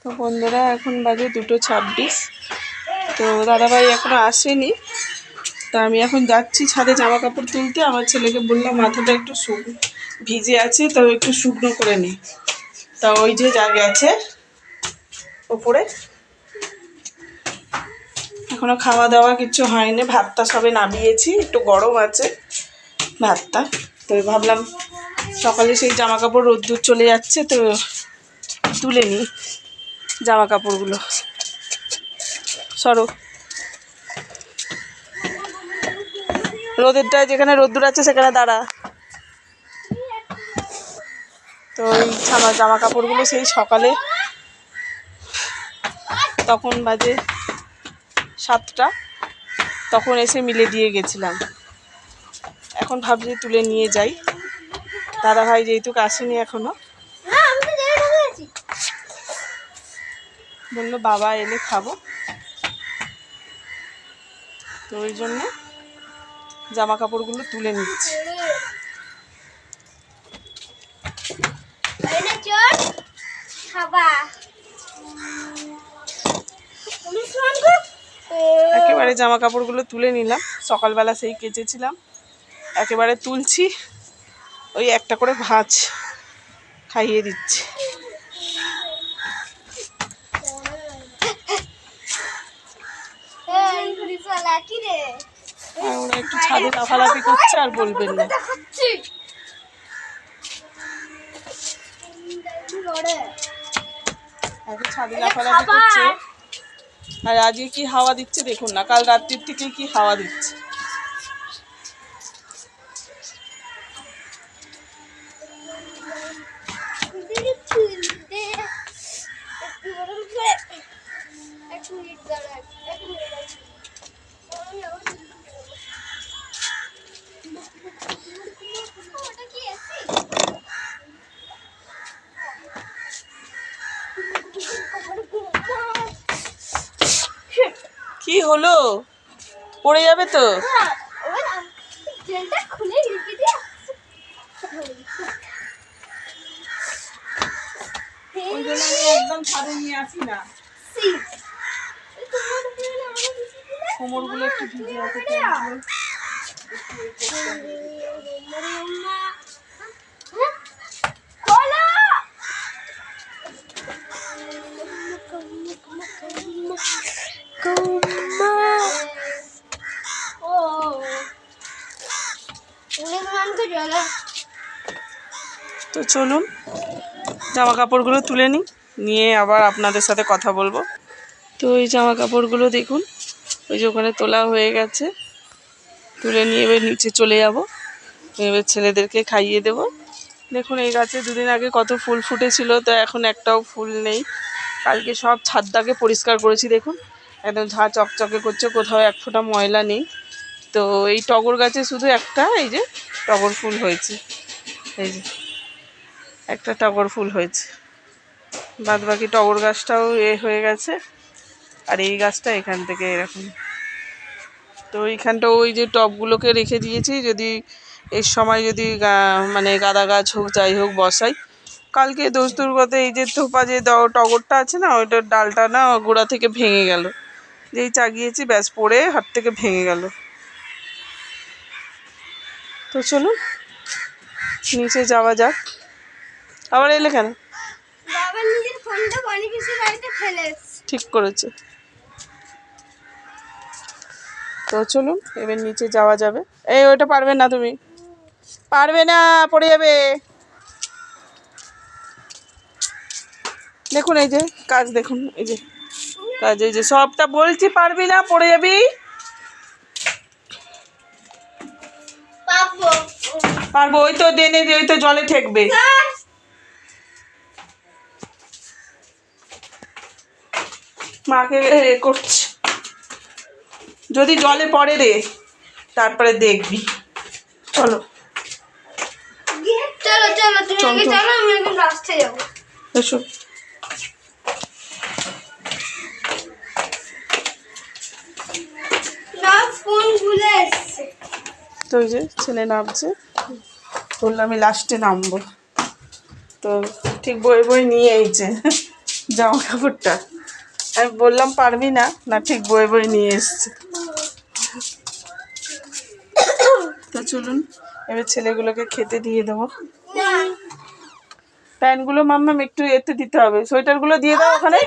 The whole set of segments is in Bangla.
তো বন্ধুরা এখন বাজে 2:26। তো দাদাভাই এখনও আসেনি। তা আমি এখন যাচ্ছি ছাদে জামা কাপড় তুলতে। আমার ছেলেকে বললাম মাথাটা একটু ভিজে আছে, তো একটু শুকনো করে নি। তা ওই যে যা গেছে ওপরে, এখনো খাওয়া দাওয়া কিছু হয়নি। ভাতটা সবে নামিয়েছি, একটু গরম আছে ভাতটা। তো ভাবলাম সকালে সেই জামা কাপড় রোদ্দুর চলে যাচ্ছে, তো তুলে নিই জামা কাপড়গুলো। সরো, রোদেরটায় যেখানে রোদ্দুর আছে সেখানে দাঁড়া। তো এই জামা কাপড়গুলো সেই সকালে, তখন বাজে 7টা, তখন এসে মিলে দিয়ে গেছিলাম। এখন ভাবছি তুলে নিয়ে যাই। দাদাভাই যেহেতু আসেনি এখনো, বললো বাবা এলে খাবো, তো ওই জন্যে জামা কাপড়গুলো তুলে নিচ্ছি। একেবারে জামা কাপড়গুলো তুলে নিলাম, সকালবেলা সেই কেচেছিলাম, একেবারে তুলছি। ওই একটা করে ভাঁজ খাইয়ে দিচ্ছি। আর ওরা একটু ছাদে লাফালাফি করছে, আর বলবেন না। এখন ছাদে লাফালাফি করছে। আর আজকে কি হাওয়া দিচ্ছে দেখুন না, কাল রাত্রির থেকে কি হাওয়া দিচ্ছে। কি হলো, পড়ে যাবে তো। ওই জন্য আমি একদম ছাদে নিয়ে আসি না। কোমরগুলো একটু ভিজে আছে। তো চলুন জামা কাপড়গুলো তুলে নিয়ে আবার আপনাদের সাথে কথা বলবো। তো এই জামা কাপড়গুলো দেখুন, ওই যে ওখানে তোলা হয়ে গেছে। তুলে নিয়ে এবার নিচে চলে যাব, এবার ছেলেদেরকে খাইয়ে দেব। দেখুন এই গাছে দুদিন আগে কত ফুল ফুটেছিল, তো এখন একটাও ফুল নেই। কালকে সব ছাদটাকে পরিষ্কার করেছি, দেখুন একদম ঝাঁ চকচকে করছে, কোথাও এক ফোঁটা ময়লা নেই। তো এই টগর গাছে শুধু একটা, এই যে টগর ফুল হয়েছে, এই যে একটা টগর ফুল হয়েছে। বাদ বাকি টগর গাছটাও হয়ে গেছে। আর এই গাছটা এখান থেকে এরকম। তো এইখানটা ওই যে টবগুলোকে রেখে দিয়েছি, যদি এর সময় যদি মানে গাঁদা গাছ হোক যাই হোক বসাই। কালকে দোস্তুর কথা, এই যে থোপা যে টগরটা আছে না, ওইটার ডালটা না গোড়া থেকে ভেঙে গেল। যেই চাগিয়েছি ব্যাস পড়ে হাত থেকে ভেঙে গেল। তো চলুন নিচে যাওয়া যাক। আবার এলে কেন? ঠিক করেছে। তো চলুন এবার নিচে যাওয়া যাবে। এই ওইটা পারবে না, তুমি পারবে না, পড়ে যাবে। দেখুন এই যে কাজ, দেখুন এই যে কাজ, এই যে সবটা বলছি পারবি না, পড়ে যাবি। পারবো, ওই তো দেনে, ওই তো জলে ঠেকবে। মাকে করছে, যদি জলে পড়ে রে তারপরে দেখবি। চলো চলো চলো তুমি চলো, আমি এখন রাস্তায় যাবো। এসো। তো ওই যে ছেলে নামছে, বললাম আমি লাস্টে নামবো। তো ঠিক বই নিয়ে এইছে জামা কাপড়টা আমি বললাম পারবি না, না ঠিক বয়ে বয়ে নিয়ে এসছে। তো চলুন এবার ছেলেগুলোকে খেতে দিয়ে দেবো। প্যান্টগুলো মাম্মাম একটু এতে দিতে হবে, সোয়েটারগুলো দিয়ে দাও ওখানে।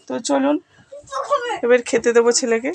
তো চলুন এবার খেতে দেবো ছেলেকে।